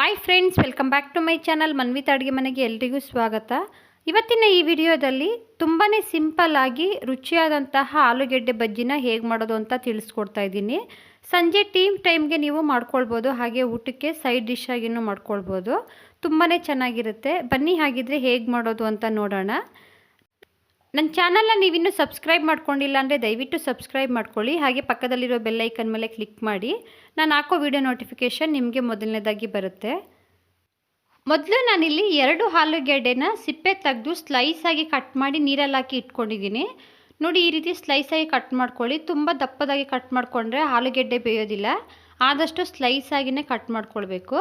Hi friends, welcome back to my channel Manvita ಅಡುಗೆ ಮನೆಗೆ ಎಲ್ರಿಗೂ ಸ್ವಾಗತ. ಇವತ್ತಿನ ಈ ವಿಡಿಯೋದಲ್ಲಿ ತುಂಬಾ ಸಿಂಪಲ್ ಆಗಿ ರುಚಿಯಾದಂತಹ ಆಲೂಗೆಡ್ಡೆ ಬಜ್ಜಿನ ಹೇಗೆ ಮಾಡೋದು ಅಂತ ತಿಳಿಸ್ಕೊಡ್ತಾ ಇದ್ದೀನಿ. ಸಂಜೆ ಟೈಮ್ಗೆ ನೀವು ಮಾಡ್ಕೊಳ್ಬೋದು, ಹಾಗೆ ಊಟಕ್ಕೆ ಸೈಡ್ ಡಿಶ್ ಆಗಿನೂ ಮಾಡ್ಕೊಳ್ಬೋದು. ತುಂಬಾ ಚೆನ್ನಾಗಿರುತ್ತೆ. ಬನ್ನಿ ಹಾಗಿದ್ರೆ ಹೇಗೆ ಮಾಡೋದು ಅಂತ ನೋಡೋಣ. ನನ್ನ ಚಾನಲ್ನ ನೀವಿನ್ನೂ ಸಬ್ಸ್ಕ್ರೈಬ್ ಮಾಡ್ಕೊಂಡಿಲ್ಲ ಅಂದರೆ ದಯವಿಟ್ಟು ಸಬ್ಸ್ಕ್ರೈಬ್ ಮಾಡ್ಕೊಳ್ಳಿ. ಹಾಗೆ ಪಕ್ಕದಲ್ಲಿರೋ ಬೆಲ್ ಐಕನ್ ಮೇಲೆ ಕ್ಲಿಕ್ ಮಾಡಿ. ನಾನು ಹಾಕೋ ವಿಡಿಯೋ ನೋಟಿಫಿಕೇಷನ್ ನಿಮಗೆ ಮೊದಲನೇದಾಗಿ ಬರುತ್ತೆ. ಮೊದಲು ನಾನಿಲ್ಲಿ 2 ಆಲೂಗೆಡ್ಡೆನ ಸಿಪ್ಪೆ ತೆಗೆದು ಸ್ಲೈಸಾಗಿ ಕಟ್ ಮಾಡಿ ನೀರಲ್ಲಿ ಹಾಕಿ ಇಟ್ಕೊಂಡಿದ್ದೀನಿ. ನೋಡಿ, ಈ ರೀತಿ ಸ್ಲೈಸಾಗಿ ಕಟ್ ಮಾಡ್ಕೊಳ್ಳಿ. ತುಂಬ ದಪ್ಪದಾಗಿ ಕಟ್ ಮಾಡಿಕೊಂಡ್ರೆ ಆಲೂಗೆಡ್ಡೆ ಬೇಯೋದಿಲ್ಲ. ಆದಷ್ಟು ಸ್ಲೈಸಾಗಿಯೇ ಕಟ್ ಮಾಡ್ಕೊಳ್ಬೇಕು.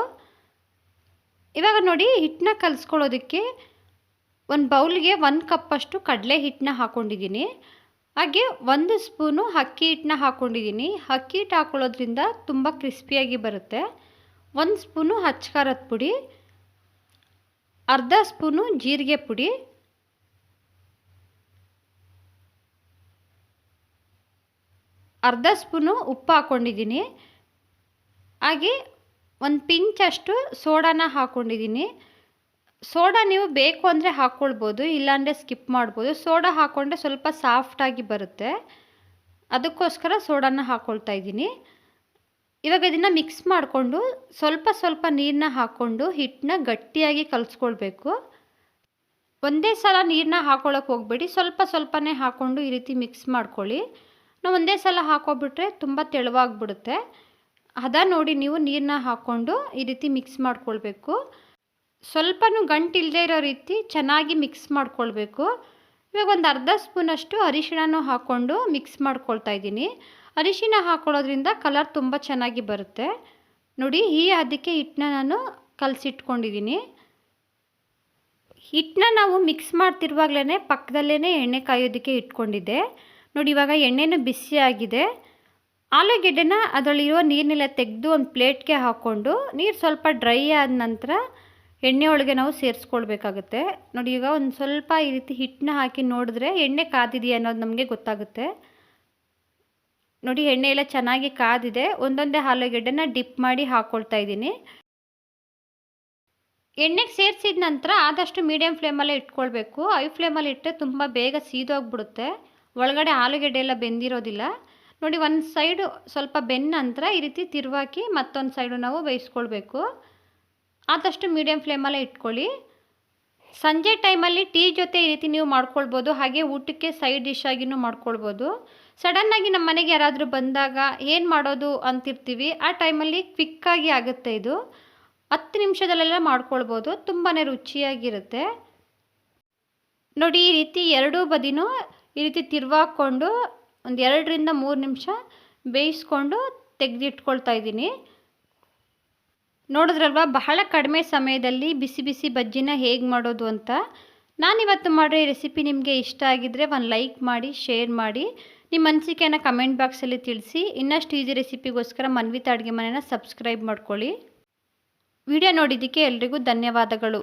ಇವಾಗ ನೋಡಿ, ಹಿಟ್ಟನ್ನ ಕಲಿಸ್ಕೊಳ್ಳೋದಕ್ಕೆ ಒಂದು ಬೌಲ್ಗೆ 1 ಕಪ್ಪಷ್ಟು ಕಡಲೆ ಹಿಟ್ಟನ್ನ ಹಾಕ್ಕೊಂಡಿದ್ದೀನಿ. ಹಾಗೆ 1 ಸ್ಪೂನು ಅಕ್ಕಿ ಹಿಟ್ಟನ್ನ ಹಾಕ್ಕೊಂಡಿದ್ದೀನಿ. ಅಕ್ಕಿ ಹಿಟ್ಟು ಹಾಕ್ಕೊಳ್ಳೋದ್ರಿಂದ ತುಂಬ ಕ್ರಿಸ್ಪಿಯಾಗಿ ಬರುತ್ತೆ. 1 ಸ್ಪೂನು ಅಚ್ಚ ಪುಡಿ, ಅರ್ಧ ಸ್ಪೂನು ಜೀರಿಗೆ ಪುಡಿ, ಅರ್ಧ ಸ್ಪೂನು ಉಪ್ಪು ಹಾಕ್ಕೊಂಡಿದ್ದೀನಿ. ಹಾಗೆ 1 ಪಿಂಚಷ್ಟು ಸೋಡಾನ ಹಾಕ್ಕೊಂಡಿದ್ದೀನಿ. ಸೋಡಾ ನೀವು ಬೇಕು ಅಂದರೆ ಹಾಕ್ಕೊಳ್ಬೋದು, ಇಲ್ಲಾಂದರೆ ಸ್ಕಿಪ್ ಮಾಡ್ಬೋದು. ಸೋಡಾ ಹಾಕ್ಕೊಂಡ್ರೆ ಸ್ವಲ್ಪ ಸಾಫ್ಟಾಗಿ ಬರುತ್ತೆ, ಅದಕ್ಕೋಸ್ಕರ ಸೋಡಾನ ಹಾಕ್ಕೊಳ್ತಾ ಇದ್ದೀನಿ. ಇವಾಗ ಇದನ್ನು ಮಿಕ್ಸ್ ಮಾಡಿಕೊಂಡು ಸ್ವಲ್ಪ ನೀರನ್ನ ಹಾಕ್ಕೊಂಡು ಹಿಟ್ಟನ್ನ ಗಟ್ಟಿಯಾಗಿ ಕಲಿಸ್ಕೊಳ್ಬೇಕು. ಒಂದೇ ಸಲ ನೀರನ್ನ ಹಾಕ್ಕೊಳ್ಳೋಕೆ ಹೋಗಬೇಡಿ, ಸ್ವಲ್ಪನೇ ಹಾಕ್ಕೊಂಡು ಈ ರೀತಿ ಮಿಕ್ಸ್ ಮಾಡ್ಕೊಳ್ಳಿ. ನಾವು ಒಂದೇ ಸಲ ಹಾಕೋಬಿಟ್ರೆ ತುಂಬ ತೆಳುವಾಗ್ಬಿಡುತ್ತೆ. ಹದ ನೋಡಿ ನೀವು ನೀರನ್ನ ಹಾಕ್ಕೊಂಡು ಈ ರೀತಿ ಮಿಕ್ಸ್ ಮಾಡ್ಕೊಳ್ಬೇಕು. ಸ್ವಲ್ಪನೂ ಗಂಟಿಲ್ಲದೆ ಇರೋ ರೀತಿ ಚೆನ್ನಾಗಿ ಮಿಕ್ಸ್ ಮಾಡ್ಕೊಳ್ಬೇಕು. ಇವಾಗ ಒಂದು ಅರ್ಧ ಸ್ಪೂನಷ್ಟು ಅರಿಶಿಣನೂ ಹಾಕ್ಕೊಂಡು ಮಿಕ್ಸ್ ಮಾಡ್ಕೊಳ್ತಾ ಇದ್ದೀನಿ. ಅರಿಶಿಣ ಹಾಕ್ಕೊಳ್ಳೋದ್ರಿಂದ ಕಲರ್ ತುಂಬ ಚೆನ್ನಾಗಿ ಬರುತ್ತೆ. ನೋಡಿ, ಈ ಅದಕ್ಕೆ ಹಿಟ್ಟನ್ನ ನಾನು ಕಲಸಿಟ್ಕೊಂಡಿದ್ದೀನಿ. ಹಿಟ್ಟನ್ನ ನಾವು ಮಿಕ್ಸ್ ಮಾಡ್ತಿರುವಾಗಲೇ ಪಕ್ಕದಲ್ಲೇ ಎಣ್ಣೆ ಕಾಯೋದಕ್ಕೆ ಇಟ್ಕೊಂಡಿದ್ದೆ. ನೋಡಿ, ಇವಾಗ ಎಣ್ಣೆನೂ ಬಿಸಿ ಆಗಿದೆ. ಆಲೂಗೆಡ್ಡೆನ ಅದರಲ್ಲಿರೋ ನೀರನ್ನೆಲ್ಲ ತೆಗೆದು ಒಂದು ಪ್ಲೇಟ್ಗೆ ಹಾಕ್ಕೊಂಡು ನೀರು ಸ್ವಲ್ಪ ಡ್ರೈ ಆದ ನಂತರ ಎಣ್ಣೆ ಒಳಗೆ ನಾವು ಸೇರಿಸ್ಕೊಳ್ಬೇಕಾಗುತ್ತೆ. ನೋಡಿ, ಈಗ ಒಂದು ಸ್ವಲ್ಪ ಈ ರೀತಿ ಹಿಟ್ಟನ್ನ ಹಾಕಿ ನೋಡಿದ್ರೆ ಎಣ್ಣೆ ಕಾದಿದೆಯಾ ಅನ್ನೋದು ನಮಗೆ ಗೊತ್ತಾಗುತ್ತೆ. ನೋಡಿ, ಎಣ್ಣೆ ಎಲ್ಲ ಚೆನ್ನಾಗಿ ಕಾದಿದೆ. ಒಂದೊಂದೇ ಆಲೂಗೆಡ್ಡೆನ ಡಿಪ್ ಮಾಡಿ ಹಾಕ್ಕೊಳ್ತಾ ಇದ್ದೀನಿ. ಎಣ್ಣೆಗೆ ಸೇರಿಸಿದ ನಂತರ ಆದಷ್ಟು ಮೀಡಿಯಮ್ ಫ್ಲೇಮಲ್ಲೇ ಇಟ್ಕೊಳ್ಬೇಕು. ಹೈ ಫ್ಲೇಮಲ್ಲಿ ಇಟ್ಟರೆ ತುಂಬ ಬೇಗ ಸೀದೋಗ್ಬಿಡುತ್ತೆ, ಒಳಗಡೆ ಆಲೂಗೆಡ್ಡೆ ಎಲ್ಲ ಬೆಂದಿರೋದಿಲ್ಲ. ನೋಡಿ, ಒಂದು ಸೈಡು ಸ್ವಲ್ಪ ಬೆಂದ ನಂತರ ಈ ರೀತಿ ತಿರುವಾಕಿ ಮತ್ತೊಂದು ಸೈಡು ನಾವು ಬೇಯಿಸ್ಕೊಳ್ಬೇಕು. ಆದಷ್ಟು ಮೀಡಿಯಮ್ ಫ್ಲೇಮಲ್ಲೇ ಇಟ್ಕೊಳ್ಳಿ. ಸಂಜೆ ಟೈಮಲ್ಲಿ ಟೀ ಜೊತೆ ಈ ರೀತಿ ನೀವು ಮಾಡ್ಕೊಳ್ಬೋದು, ಹಾಗೆ ಊಟಕ್ಕೆ ಸೈಡ್ ಡಿಶ್ ಆಗಿನೂ ಮಾಡ್ಕೊಳ್ಬೋದು. ಸಡನ್ನಾಗಿ ನಮ್ಮ ಮನೆಗೆ ಯಾರಾದರೂ ಬಂದಾಗ ಏನು ಮಾಡೋದು ಅಂತಿರ್ತೀವಿ, ಆ ಟೈಮಲ್ಲಿ ಕ್ವಿಕ್ಕಾಗಿ ಆಗುತ್ತೆ. ಇದು 10 ನಿಮಿಷದಲ್ಲೆಲ್ಲ ಮಾಡ್ಕೊಳ್ಬೋದು, ತುಂಬಾ ರುಚಿಯಾಗಿರುತ್ತೆ. ನೋಡಿ, ಈ ರೀತಿ ಎರಡೂ ಬದಿನೂ ಈ ರೀತಿ ತಿರುವಾಕೊಂಡು ಒಂದು 2 ರಿಂದ 3 ನಿಮಿಷ ಬೇಯಿಸ್ಕೊಂಡು ತೆಗೆದಿಟ್ಕೊಳ್ತಾ ಇದ್ದೀನಿ. ನೋಡಿದ್ರಲ್ವ, ಬಹಳ ಕಡಿಮೆ ಸಮಯದಲ್ಲಿ ಬಿಸಿ ಬಜ್ಜಿನ ಹೇಗೆ ಮಾಡೋದು ಅಂತ. ನಾನಿವತ್ತು ಮಾಡೋ ಈ ರೆಸಿಪಿ ನಿಮಗೆ ಇಷ್ಟ ಆಗಿದ್ದರೆ ಒಂದು ಲೈಕ್ ಮಾಡಿ, ಶೇರ್ ಮಾಡಿ, ನಿಮ್ಮ ಅನಿಸಿಕೆಯನ್ನು ಕಮೆಂಟ್ ಬಾಕ್ಸಲ್ಲಿ ತಿಳಿಸಿ. ಇನ್ನಷ್ಟು ಈಸಿ ರೆಸಿಪಿಗೋಸ್ಕರ ಮನ್ವಿತ ಅಡುಗೆ ಮನೆನ ಸಬ್ಸ್ಕ್ರೈಬ್ ಮಾಡ್ಕೊಳ್ಳಿ. ವಿಡಿಯೋ ನೋಡಿದ್ದಕ್ಕೆ ಎಲ್ರಿಗೂ ಧನ್ಯವಾದಗಳು.